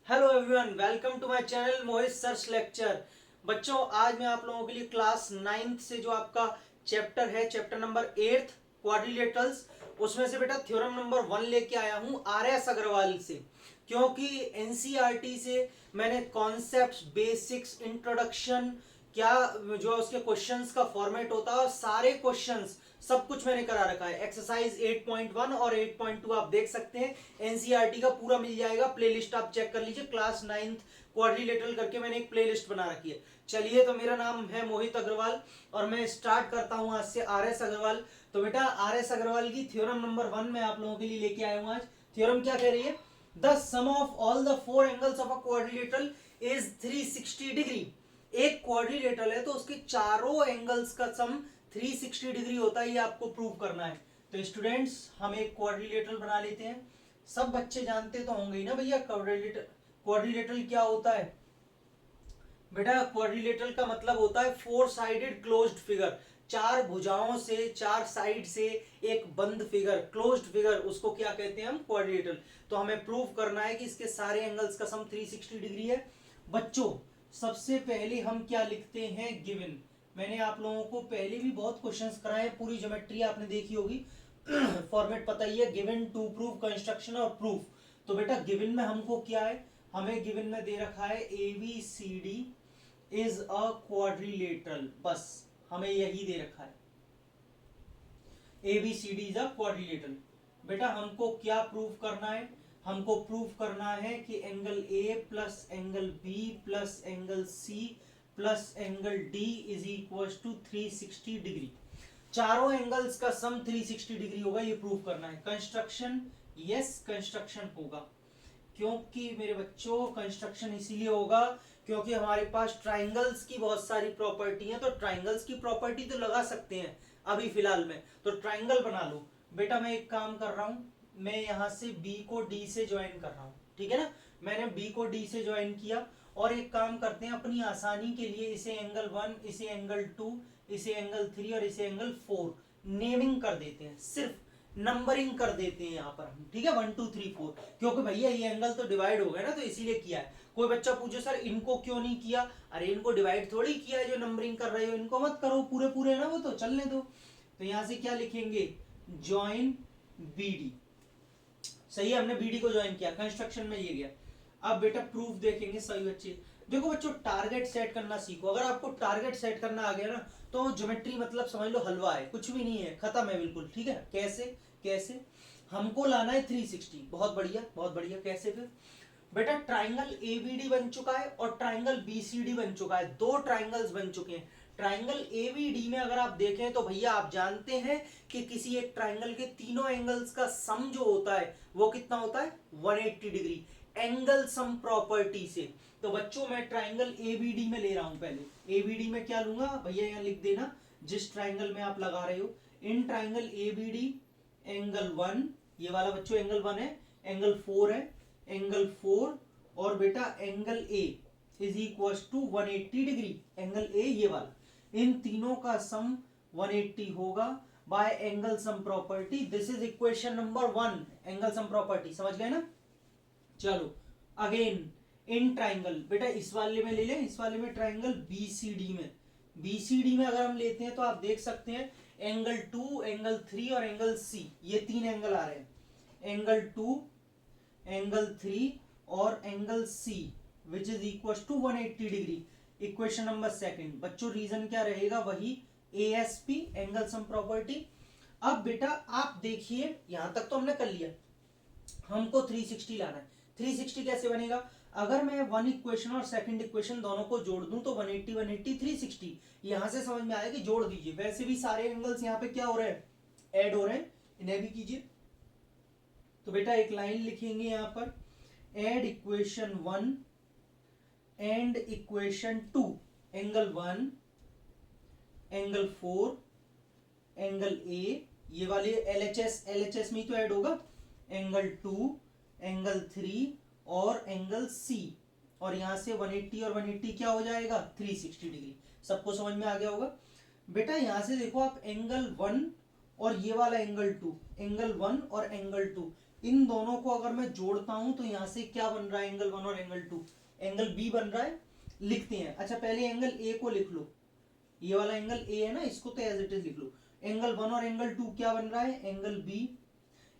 Hello everyone, welcome to my channel Mohit search lecture. बच्चों, आज मैं आप लोगों के लिए क्लास 9th से जो आपका चैप्टर है, चैप्टर नंबर 8 क्वाड्रिलेटरल्स, उसमें से बेटा थ्योरम नंबर 1 लेके आया हूं आर.एस. अग्रवाल से। क्योंकि एनसीईआरटी से मैंने कॉन्सेप्ट्स, बेसिक्स, इंट्रोडक्शन, क्या जो उसके क्वेश्चंस का फॉर्मेट होता है और सारे क्वेश्चंस सब कुछ मैंने करा रखा है। एक्सरसाइज 8.1 और 8.2 आप देख सकते हैं, एनसीईआरटी का पूरा मिल जाएगा। प्लेलिस्ट आप चेक कर लीजिए, क्लास 9th क्वाड्रिलेटरल करके मैंने एक प्लेलिस्ट बना रखी है। चलिए, तो मेरा नाम है मोहित अग्रवाल और मैं स्टार्ट करता हूं आज से आर.एस. अग्रवाल। तो बेटा आर.एस. अग्रवाल की थ्योरम नंबर 1 मैं आप लोगों के लिए लेके आया हूं आज। थ्योरम क्या कह रही है? The sum of all the four angles of a quadrilateral is 360 degree. एक क्वाड्रिलेटरल है तो उसके चारों एंगल्स का सम 360 डिग्री होता है, ये आपको प्रूव करना है। तो स्टूडेंट्स, हम एक क्वाड्रिलेटरल बना लेते हैं। सब बच्चे जानते तो होंगे ही ना भैया, क्वाड्रिलेटरल क्या होता है। बेटा क्वाड्रिलेटरल का मतलब होता है फोर साइडेड क्लोज्ड फिगर। चार भुजाओं से, चार साइड से एक बंद फिगर, क्लोज्ड फिगर, उसको क्या कहते हैं हम? क्वाड्रिलेटरल। तो हमें प्रूव करना है कि इसके सारे एंगल्स का सम 360 डिग्री है। बच्चों, सबसे पहले हम क्या लिखते हैं? गिवन। मैंने आप लोगों को पहले भी बहुत क्वेश्चंस कराए, पूरी ज्योमेट्री आपने देखी होगी। फॉर्मेट पता ही है, गिवन, टू प्रूव, कंस्ट्रक्शन और प्रूफ। तो बेटा गिवन में हमको क्या है? हमें गिवन में दे रखा है ABCD इज अ क्वाड्रिलेटरल। बस हमें यही दे रखा है, ABCD इज अ क्वाड्रिलेटरल। बेटा हमको क्या प्रूव करना है? हमको प्रूव करना है कि angle A plus angle B plus angle C plus angle D is equal to 360 degree. चारों एंगल्स का सम 360 डिग्री होगा, ये प्रूव करना है। कंस्ट्रक्शन, यस कंस्ट्रक्शन होगा। क्योंकि मेरे बच्चों कंस्ट्रक्शन इसीलिए होगा क्योंकि हमारे पास ट्राइंगल्स की बहुत सारी प्रॉपर्टी है। तो ट्राइंगल्स की प्रॉपर्टी तो लगा सकते हैं अभी फिलहाल में, तो ट्राइंगल बना लो। बेटा मैं एक काम कर रहा हूं, मैं यहां से B को D से ज्वाइन कर रहा हूं, ठीक है ना। मैंने B को D से ज्वाइन किया और एक काम करते हैं अपनी आसानी के लिए, इसे एंगल 1, इसे एंगल 2, इसे एंगल 3 और इसे एंगल 4 नेमिंग कर देते हैं, सिर्फ नंबरिंग कर देते हैं यहाँ पर हम, ठीक है। 1 2 3 4, क्योंकि भैया ये एंगल तो डिवाइड हो गया ना, तो इसीलिए किया है। कोई बच्चा पूछे सर इनको क्यों नहीं किया? अरे इनको डिवाइड थोड़ी किया है, जो नंबरिंग कर रहे हो इनको मत करो, पूरे पूरे ना, वो तो चलने दो। तो यहां से क्या लिखेंगे? Join BD। सही है, हमने BD को ज्वाइन किया, कंस्ट्रक्शन में ये गया। अब बेटा प्रूफ देखेंगे सभी बच्चे। देखो बच्चों, टारगेट सेट करना सीखो। अगर आपको टारगेट सेट करना आ गया ना, तो ज्योमेट्री मतलब समझ लो हलवा है, कुछ भी नहीं है, खत्म है बिल्कुल, ठीक है। कैसे? कैसे हमको लाना है 360। बहुत बढ़िया, बहुत बढ़िया। कैसे फिर? बेटा ट्राइंगल ABD बन चुका है और ट्राइंगल BCD बन चुका है, दो ट्राइंगल्स बन चुके हैं। ट्राइंगल ABD में अगर आप देखें तो भैया आप जानते हैं कि किसी एक ट्राइंगल के तीनों एंगल्स का सम जो होता है वो कितना होता है? 180 डिग्री, एंगल सम प्रॉपर्टी से। तो बच्चों मैं ट्राइंगल ABD में ले रहा हूं। पहले ABD में क्या लूंगा भैया? यहां लिख देना, जिस ट्राइंगल में आप लगा रहे हो। इन ट्राइंगल ABD एंगल 1, ये वाला बच्चों एंगल 1 है, एंगल 4 है, एंगल 4 और बेटा angle A is equal to 180 degree. Angle A ये वाला, इन तीनों का सम 180 होगा by angle sum property. This is equation number 1, angle sum property. समझ गए ना? चलो अगेन, इन ट्राइंगल, बेटा इस वाले में ले लें, इस वाले में ट्राइंगल BCD में, BCD में अगर हम लेते हैं तो आप देख सकते हैं एंगल 2, एंगल 3 और एंगल C, ये तीन एंगल आ रहे हैं। एंगल 2, एंगल 3 और angle C which is equal to 180 degree. Equation number second. बच्चों रीजन क्या रहेगा? वही ASP, एंगल सम प्रॉपर्टी। अब बेटा आप देखिए, यहां तक तो हमने कर लिया, हमको 360 लाना है। 360 कैसे बनेगा? अगर मैं वन इक्वेशन और सेकंड इक्वेशन दोनों को जोड़ दूं तो 180 180 360, यहां से समझ में आया कि जोड़ दीजिए। वैसे भी सारे एंगल्स यहां पे क्या हो रहे हैं? ऐड हो रहे हैं, इन्हें भी कीजिए। तो बेटा एक लाइन लिखेंगे यहां पर, add equation 1 and equation 2, angle 1, angle 4, angle A, ये वाले LHS में ही तो ऐड होगा, एंगल 2, एंगल 3 और एंगल C, और यहां से 180 और 180 क्या हो जाएगा? 360 डिग्री। सबको समझ में आ गया होगा? बेटा यहां से देखो आप, एंगल 1 और ये वाला एंगल 2, एंगल 1 और एंगल 2 इन दोनों को अगर मैं जोड़ता हूं तो यहां से क्या बन रहा है, एंगल 1 और एंगल 2, एंगल बी बन रहा है, लिखते हैं। अच्छा पहले एंगल ए को लिख लो, ये वाला एंगल ए है ना, इसको तो एज इट इज लिख लो। एंगल 1 और एंगल 2 क्या बन रहा है, एंगल बी।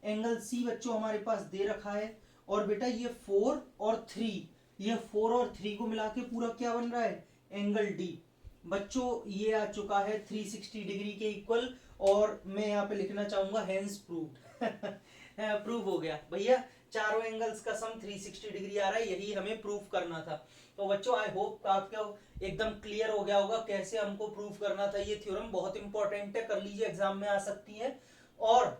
एंगल सी बच्चों हमारे पास दे रखा है, और बेटा ये 4 और 3, ये 4 और 3 को मिला के पूरा क्या बन रहा है, एंगल डी। बच्चों ये आ चुका है 360 डिग्री के इक्वल, और मैं यहाँ पे लिखना चाहूंगा हेंस प्रूव्ड। प्रूव हो गया भैया, चारों एंगल्स का सम 360 डिग्री आ रहा है, यही हमें प्रूव करना था। तो बच्चों आई होप आपको एकदम क्लियर हो गया होगा कैसे हमको प्रूव करना था। ये थ्योरम बहुत इंपॉर्टेंट है, कर लीजिए, एग्जाम में आ सकती है। और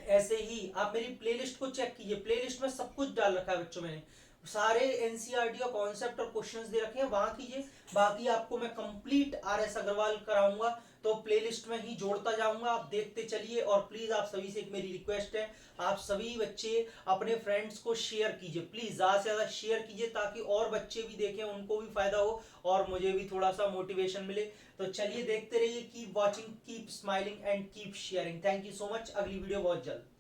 ऐसे ही आप मेरी प्लेलिस्ट को चेक कीजिए, प्लेलिस्ट में सब कुछ डाल रखा है बच्चों, मैंने सारे एनसीईआरटी और कॉन्सेप्ट और क्वेश्चंस दे रखे हैं, वहां कीजिए। बाकी आपको मैं कंप्लीट आरएस अग्रवाल कराऊंगा, तो प्लेलिस्ट में ही जोड़ता जाऊंगा, आप देखते चलिए। और प्लीज आप सभी से एक मेरी रिक्वेस्ट है, आप सभी बच्चे अपने फ्रेंड्स को शेयर कीजिए, प्लीज ज्यादा से ज्यादा शेयर कीजिए, ताकि और बच्चे भी देखें, उनको भी फायदा हो और मुझे भी थोड़ा सा मोटिवेशन मिले। तो चलिए देखते रहिए, keep watching, keep smiling and keep sharing. Thank you so much, अगली वीडियो बहुत जल्द।